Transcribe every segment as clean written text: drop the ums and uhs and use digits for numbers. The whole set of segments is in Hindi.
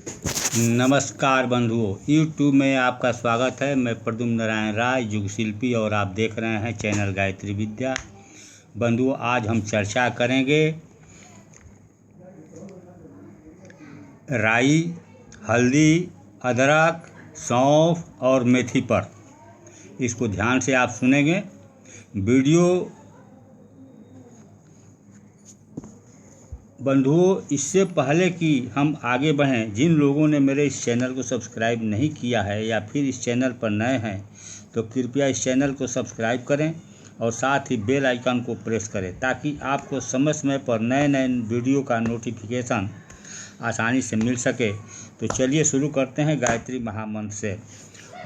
नमस्कार बंधुओं, YouTube में आपका स्वागत है। मैं प्रद्युम्न नारायण राय, युग शिल्पी, और आप देख रहे हैं चैनल गायत्री विद्या। बंधुओं, आज हम चर्चा करेंगे राई, हल्दी, अदरक, सौंफ और मेथी पर। इसको ध्यान से आप सुनेंगे। वीडियो बंधुओं, इससे पहले कि हम आगे बढ़ें, जिन लोगों ने मेरे इस चैनल को सब्सक्राइब नहीं किया है या फिर इस चैनल पर नए हैं, तो कृपया इस चैनल को सब्सक्राइब करें और साथ ही बेल आइकन को प्रेस करें, ताकि आपको समय समय पर नए नए वीडियो का नोटिफिकेशन आसानी से मिल सके। तो चलिए शुरू करते हैं गायत्री महामंत्र से।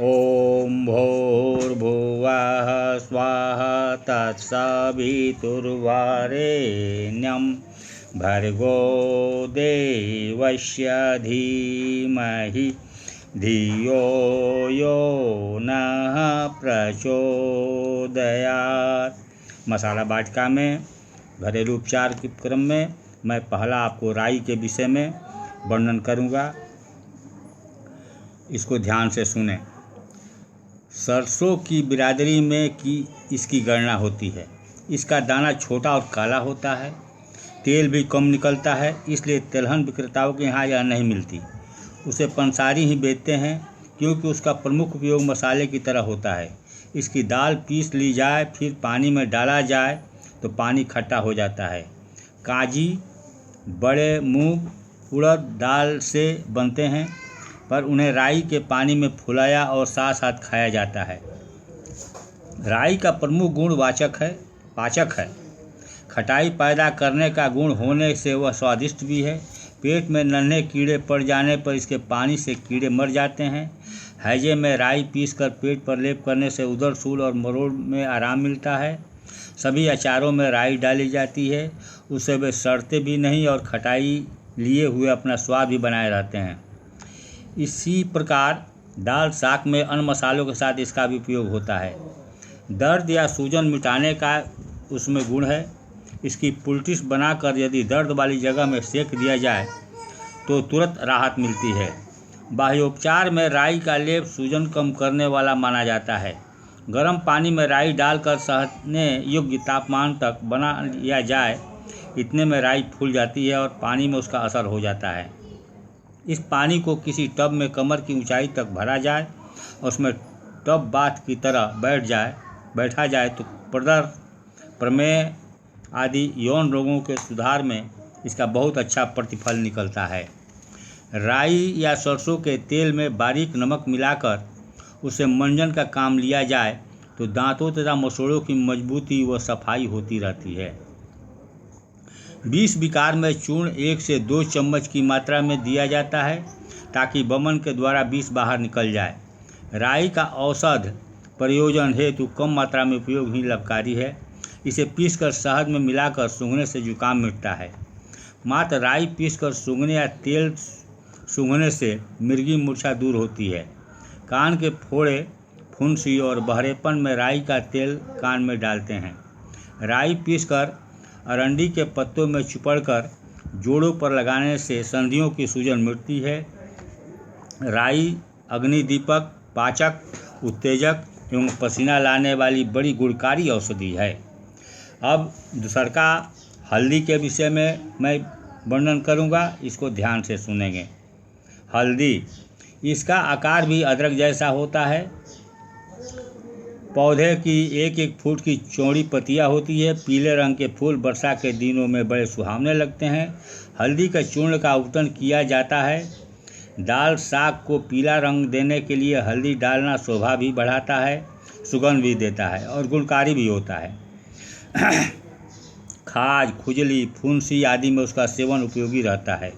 ओम भूर्भुवः स्वाहा तत्सवितुर्वरेण्यं भर्गो देवस्य धीमहि धियो यो नः प्रचोदयात्। मसाला वाटिका में घरेलू उपचार के क्रम में मैं पहला आपको राई के विषय में वर्णन करूंगा। इसको ध्यान से सुनें। सरसों की बिरादरी में इसकी गणना होती है। इसका दाना छोटा और काला होता है। तेल भी कम निकलता है, इसलिए तिलहन विक्रेताओं के यहाँ यह नहीं मिलती। उसे पंसारी ही बेचते हैं, क्योंकि उसका प्रमुख उपयोग मसाले की तरह होता है। इसकी दाल पीस ली जाए, फिर पानी में डाला जाए तो पानी खट्टा हो जाता है। काजी, बड़े मूंग, उड़द दाल से बनते हैं, पर उन्हें राई के पानी में फुलाया और साथ साथ खाया जाता है। राई का प्रमुख गुण पाचक है। खटाई पैदा करने का गुण होने से वह स्वादिष्ट भी है। पेट में नन्हे कीड़े पड़ जाने पर इसके पानी से कीड़े मर जाते हैं। हैजे में राई पीसकर पेट पर लेप करने से उदर सूल और मरोड़ में आराम मिलता है। सभी अचारों में राई डाली जाती है, उससे वे सड़ते भी नहीं और खटाई लिए हुए अपना स्वाद भी बनाए रहते हैं। इसी प्रकार दाल साग में अन्य मसालों के साथ इसका भी उपयोग होता है। दर्द या सूजन मिटाने का उसमें गुण है। इसकी पुलटिस बनाकर यदि दर्द वाली जगह में सेक दिया जाए तो तुरंत राहत मिलती है। बाह्योपचार में राई का लेप सूजन कम करने वाला माना जाता है। गर्म पानी में राई डालकर सहने योग्य तापमान तक बना लिया जाए, इतने में राई फूल जाती है और पानी में उसका असर हो जाता है। इस पानी को किसी टब में कमर की ऊंचाई तक भरा जाए और उसमें टब बाथ की तरह बैठा जाए तो प्रमेह आदि यौन रोगों के सुधार में इसका बहुत अच्छा प्रतिफल निकलता है। राई या सरसों के तेल में बारीक नमक मिलाकर उसे मंजन का काम लिया जाए तो दांतों तथा मसूड़ों की मजबूती व सफाई होती रहती है। विष विकार में चूर्ण 1 से 2 चम्मच की मात्रा में दिया जाता है, ताकि वमन के द्वारा विष बाहर निकल जाए। राई का औषध प्रयोजन हेतु कम मात्रा में उपयोग ही लाभकारी है। इसे पीसकर शहद में मिलाकर सूंघने से जुकाम मिटता है। मात्र राई पीसकर सूंघने या तेल सूंघने से मिर्गी मूर्छा दूर होती है। कान के फोड़े, फुंसी और बहरेपन में राई का तेल कान में डालते हैं। राई पीसकर अरंडी के पत्तों में चुपड़कर जोड़ों पर लगाने से संधियों की सूजन मिटती है। राई अग्निदीपक, पाचक, उत्तेजक एवं पसीना लाने वाली बड़ी गुणकारी औषधि है। अब दूसरा हल्दी के विषय में मैं वर्णन करूंगा, इसको ध्यान से सुनेंगे। हल्दी, इसका आकार भी अदरक जैसा होता है। पौधे की 1-1 फुट की चौड़ी पत्तियां होती है। पीले रंग के फूल वर्षा के दिनों में बड़े सुहावने लगते हैं। हल्दी के चूर्ण का उपटन किया जाता है। दाल साग को पीला रंग देने के लिए हल्दी डालना शोभा भी बढ़ाता है, सुगंध भी देता है और गुणकारी भी होता है। खाज, खुजली, फुंसी आदि में उसका सेवन उपयोगी रहता है।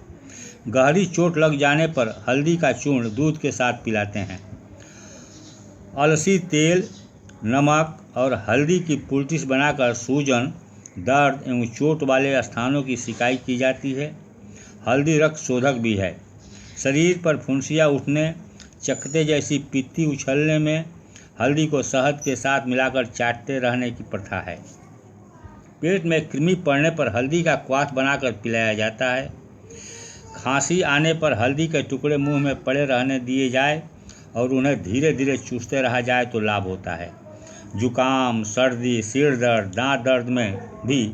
गहरी चोट लग जाने पर हल्दी का चूर्ण दूध के साथ पिलाते हैं। अलसी तेल, नमक और हल्दी की पुलटिस बनाकर सूजन, दर्द एवं चोट वाले स्थानों की सिकाई की जाती है। हल्दी रक्त शोधक भी है। शरीर पर फुंसियाँ उठने, चकत्ते जैसी पित्ती उछलने में हल्दी को शहद के साथ मिलाकर चाटते रहने की प्रथा है। पेट में कृमि पड़ने पर हल्दी का क्वाथ बनाकर पिलाया जाता है। खांसी आने पर हल्दी के टुकड़े मुंह में पड़े रहने दिए जाए और उन्हें धीरे धीरे चूसते रहा जाए तो लाभ होता है। जुकाम, सर्दी, सिर दर्द, दांत दर्द में भी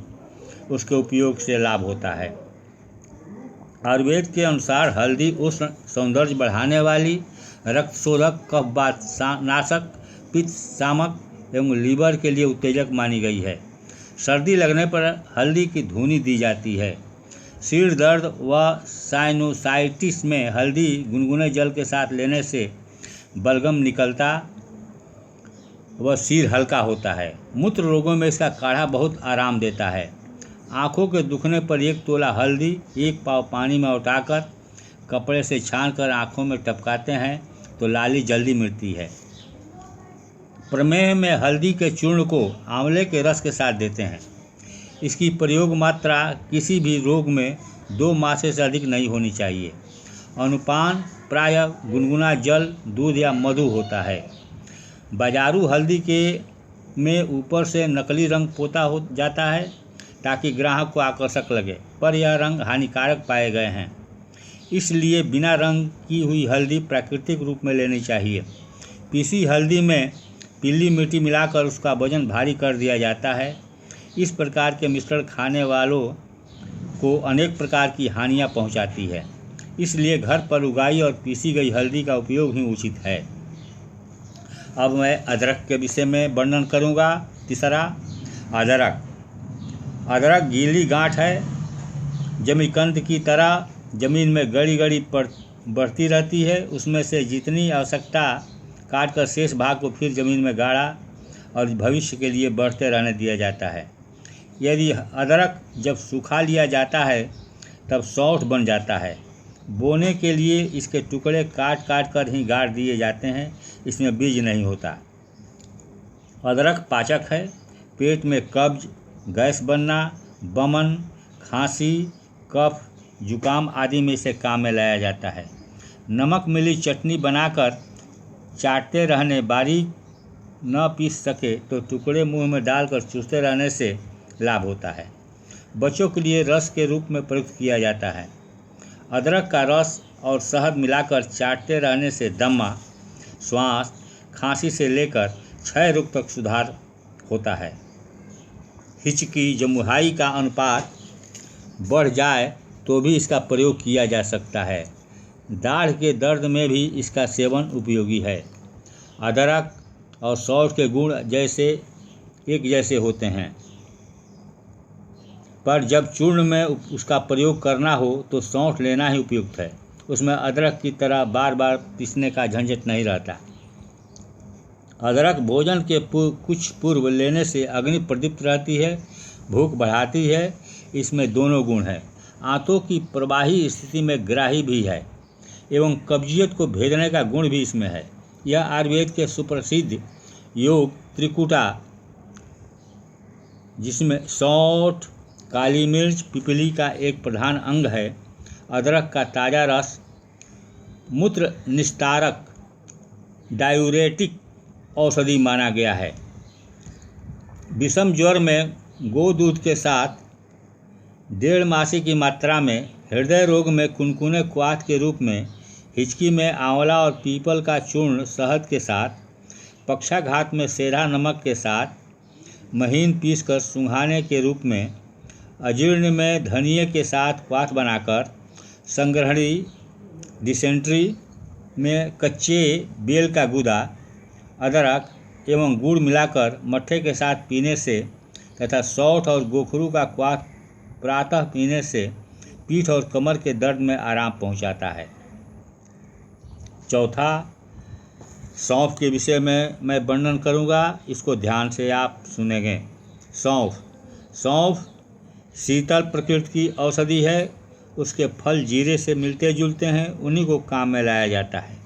उसके उपयोग से लाभ होता है। आयुर्वेद के अनुसार हल्दी उष्ण, सौंदर्य बढ़ाने वाली, रक्त शोधक, कफ वात नाशक, पित्त शामक एवं लीवर के लिए उत्तेजक मानी गई है। सर्दी लगने पर हल्दी की धूनी दी जाती है। सिर दर्द व साइनोसाइटिस में हल्दी गुनगुने जल के साथ लेने से बलगम निकलता व सिर हल्का होता है। मूत्र रोगों में इसका काढ़ा बहुत आराम देता है। आँखों के दुखने पर 1 तोला हल्दी 1 पाव पानी में उठाकर कपड़े से छानकर आँखों में टपकाते हैं तो लाली जल्दी मिटती है। प्रमेह में हल्दी के चूर्ण को आंवले के रस के साथ देते हैं। इसकी प्रयोग मात्रा किसी भी रोग में 2 मासे से अधिक नहीं होनी चाहिए। अनुपान प्रायः गुनगुना जल, दूध या मधु होता है। बाजारू हल्दी के में ऊपर से नकली रंग पोता हो जाता है ताकि ग्राहक को आकर्षक लगे, पर यह रंग हानिकारक पाए गए हैं। इसलिए बिना रंग की हुई हल्दी प्राकृतिक रूप में लेनी चाहिए। पीसी हल्दी में पीली मिट्टी मिलाकर उसका वजन भारी कर दिया जाता है। इस प्रकार के मिश्रण खाने वालों को अनेक प्रकार की हानियां पहुंचाती है। इसलिए घर पर उगाई और पीसी गई हल्दी का उपयोग ही उचित है। अब मैं अदरक के विषय में वर्णन करूंगा। तीसरा, अदरक। अदरक गीली गांठ है, जमीकंद की तरह जमीन में गड़ी गड़ी बढ़ती रहती है। उसमें से जितनी आवश्यकता काटकर शेष भाग को फिर जमीन में गाड़ा और भविष्य के लिए बढ़ते रहने दिया जाता है। यदि अदरक जब सूखा लिया जाता है तब सौंठ बन जाता है। बोने के लिए इसके टुकड़े काट काट कर ही गाड़ दिए जाते हैं। इसमें बीज नहीं होता। अदरक पाचक है। पेट में कब्ज, गैस बनना, बमन, खांसी, कफ, जुकाम आदि में इसे काम में लाया जाता है। नमक मिली चटनी बनाकर चाटते रहने, बारीक न पीस सके तो टुकड़े मुंह में डालकर चूसते रहने से लाभ होता है। बच्चों के लिए रस के रूप में प्रयुक्त किया जाता है। अदरक का रस और शहद मिलाकर चाटते रहने से दमा, श्वास, खांसी से लेकर क्षय रोग तक सुधार होता है। हिचकी, जमुहाई का अनुपात बढ़ जाए तो भी इसका प्रयोग किया जा सकता है। दाढ़ के दर्द में भी इसका सेवन उपयोगी है। अदरक और सौंठ के गुण एक जैसे होते हैं, पर जब चूर्ण में उसका प्रयोग करना हो तो सौंठ लेना ही उपयुक्त है। उसमें अदरक की तरह बार बार पीसने का झंझट नहीं रहता। अदरक भोजन के कुछ पूर्व लेने से अग्नि प्रदीप्त रहती है, भूख बढ़ाती है। इसमें दोनों गुण हैं। आंतों की प्रवाही स्थिति में ग्राही भी है एवं कब्जियत को भेदने का गुण भी इसमें है। यह आयुर्वेद के सुप्रसिद्ध योग त्रिकुटा, जिसमें सौंठ, काली मिर्च, पिपली का एक प्रधान अंग है। अदरक का ताज़ा रस मूत्र निस्तारक, डायूरेटिक औषधि माना गया है। विषम ज्वर में गो दूध के साथ 1.5 मासी की मात्रा में, हृदय रोग में कुनकुने क्वाथ के रूप में, हिचकी में आंवला और पीपल का चूर्ण शहद के साथ, पक्षाघात में सेंधा नमक के साथ महीन पीसकर सुंघाने के रूप में, अजीर्ण में धनिये के साथ क्वाथ बनाकर, संग्रहणी डिसेंट्री में कच्चे बेल का गुदा, अदरक एवं गुड़ मिलाकर मट्ठे के साथ पीने से तथा सौंठ और गोखरू का क्वाथ प्रातः पीने से पीठ और कमर के दर्द में आराम पहुंचाता है। चौथा, सौंफ के विषय में मैं वर्णन करूंगा। इसको ध्यान से आप सुनेंगे। सौंफ शीतल प्रकृति की औषधि है। उसके फल जीरे से मिलते जुलते हैं, उन्हीं को काम में लाया जाता है।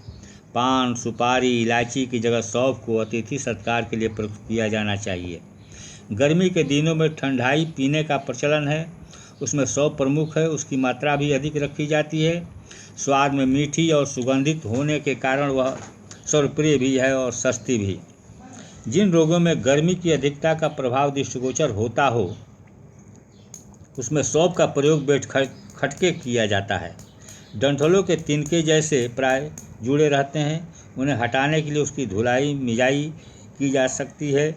पान, सुपारी, इलायची की जगह सौंफ को अतिथि सत्कार के लिए प्रयुक्त किया जाना चाहिए। गर्मी के दिनों में ठंडाई पीने का प्रचलन है। उसमें सौंफ प्रमुख है। उसकी मात्रा भी अधिक रखी जाती है। स्वाद में मीठी और सुगंधित होने के कारण वह सर्वप्रिय भी है और सस्ती भी। जिन रोगों में गर्मी की अधिकता का प्रभाव दृष्टिगोचर होता हो उसमें सौंफ का प्रयोग बेड खटके किया जाता है। डंठलों के तिनके जैसे प्राय जुड़े रहते हैं। उन्हें हटाने के लिए उसकी धुलाई मिजाई की जा सकती है।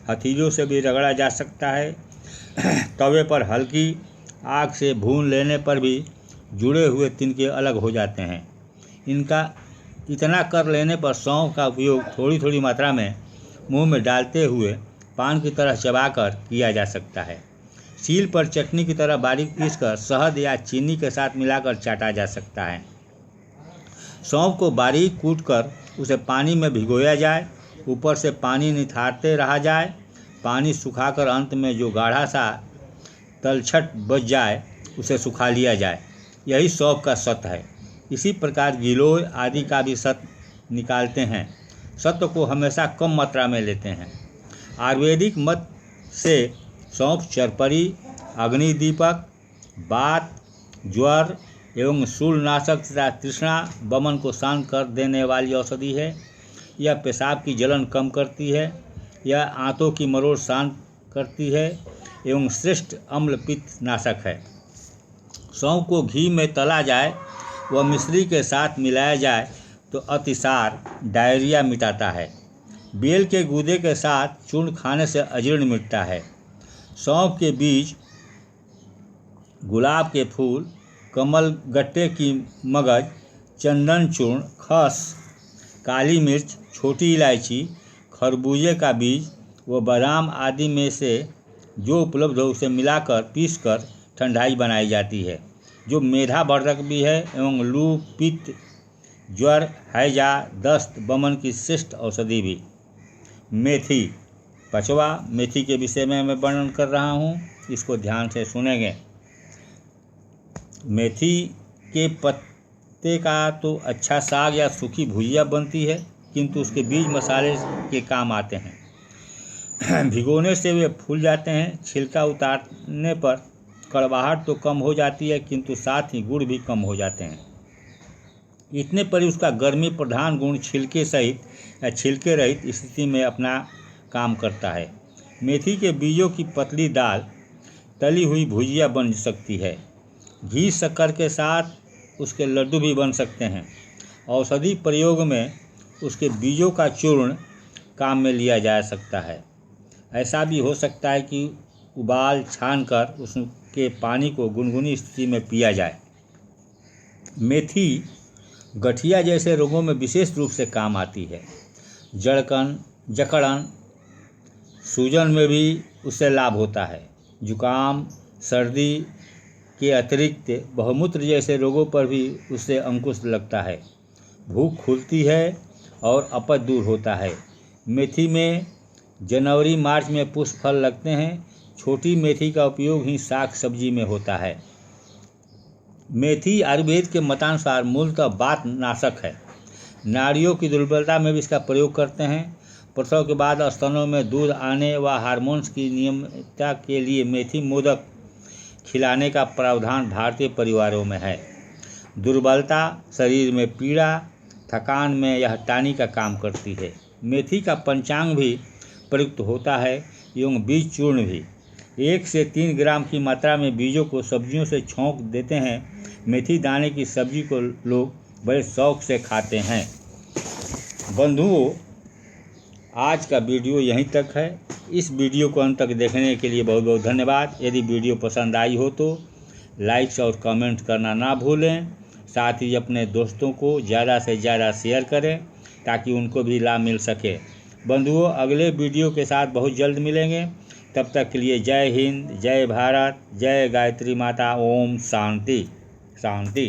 हथेलियों से भी रगड़ा जा सकता है। तवे पर हल्की आग से भून लेने पर भी जुड़े हुए तिनके अलग हो जाते हैं। इतना कर लेने पर सौंफ का उपयोग थोड़ी थोड़ी मात्रा में मुंह में डालते हुए पान की तरह चबाकर किया जा सकता है। सील पर चटनी की तरह बारीक पीसकर शहद या चीनी के साथ मिलाकर चाटा जा सकता है। सौंफ को बारीक कूटकर उसे पानी में भिगोया जाए। ऊपर से पानी निथारते रहा जाए। पानी सुखाकर अंत में जो गाढ़ा सा तलछट बच जाए उसे सुखा लिया जाए। यही सौंफ का सत्व है। इसी प्रकार गिलोय आदि का भी सत्व निकालते हैं। सत्व को हमेशा कम मात्रा में लेते हैं। आयुर्वेदिक मत से सौंफ चरपरी, अग्निदीपक, वात, ज्वर एवं शूलनाशक तथा तृष्णा वमन को शांत कर देने वाली औषधि है। यह पेशाब की जलन कम करती है। यह आंतों की मरोड़ शांत करती है एवं श्रेष्ठ अम्ल पित्त नाशक है। सौंफ को घी में तला जाए व मिश्री के साथ मिलाया जाए तो अतिसार डायरिया मिटाता है। बेल के गूदे के साथ चूर्ण खाने से अजीर्ण मिटता है। सौंफ के बीज, गुलाब के फूल, कमल गट्टे की मगज, चंदन चूर्ण, खस, काली मिर्च, छोटी इलायची, खरबूजे का बीज व बादाम आदि में से जो उपलब्ध हो उसे मिलाकर पीसकर ठंडाई बनाई जाती है, जो मेधावर्धक भी है एवं लू, पित्त, ज्वर, हैजा, दस्त, वमन की श्रेष्ठ औषधि भी। मेथी, पचवा मेथी के विषय में मैं वर्णन कर रहा हूँ, इसको ध्यान से सुनेंगे। मेथी के पत्ते का तो अच्छा साग या सूखी भुजिया बनती है, किंतु उसके बीज मसाले के काम आते हैं। भिगोने से वे फूल जाते हैं। छिलका उतारने पर कड़वाहट तो कम हो जाती है, किंतु साथ ही गुण भी कम हो जाते हैं। इतने पर ही उसका गर्मी प्रधान गुण छिलके सहित या छिलके रहित स्थिति में अपना काम करता है। मेथी के बीजों की पतली दाल तली हुई भुजिया बन सकती है। घी शक्कर के साथ उसके लड्डू भी बन सकते हैं। औषधि प्रयोग में उसके बीजों का चूर्ण काम में लिया जा सकता है। ऐसा भी हो सकता है कि उबाल छानकर उसके पानी को गुनगुनी स्थिति में पिया जाए। मेथी गठिया जैसे रोगों में विशेष रूप से काम आती है। जकड़न, सूजन में भी उससे लाभ होता है। जुकाम, सर्दी के अतिरिक्त बहुमूत्र जैसे रोगों पर भी उससे अंकुश लगता है। भूख खुलती है और अपच दूर होता है। मेथी में जनवरी मार्च में पुष्प फल लगते हैं। छोटी मेथी का उपयोग ही साग सब्जी में होता है। मेथी आयुर्वेद के मतानुसार मूलतः वात नाशक है। नाड़ियों की दुर्बलता में भी इसका प्रयोग करते हैं। प्रसव के बाद स्तनों में दूध आने व हार्मोन्स की नियमितता के लिए मेथी मोदक खिलाने का प्रावधान भारतीय परिवारों में है। दुर्बलता, शरीर में पीड़ा, थकान में यह टानी का काम करती है। मेथी का पंचांग भी प्रयुक्त होता है एवं बीज चूर्ण भी। 1 से 3 ग्राम की मात्रा में बीजों को सब्जियों से छौंक देते हैं। मेथी दाने की सब्जी को लोग बड़े शौक से खाते हैं। बंधुओं, आज का वीडियो यहीं तक है। इस वीडियो को अंत तक देखने के लिए बहुत बहुत धन्यवाद। यदि वीडियो पसंद आई हो तो लाइक्स और कमेंट करना ना भूलें। साथ ही अपने दोस्तों को ज़्यादा से ज़्यादा शेयर करें ताकि उनको भी लाभ मिल सके। बंधुओं, अगले वीडियो के साथ बहुत जल्द मिलेंगे। तब तक के लिए जय हिंद, जय भारत, जय गायत्री माता। ओम शांति शांति।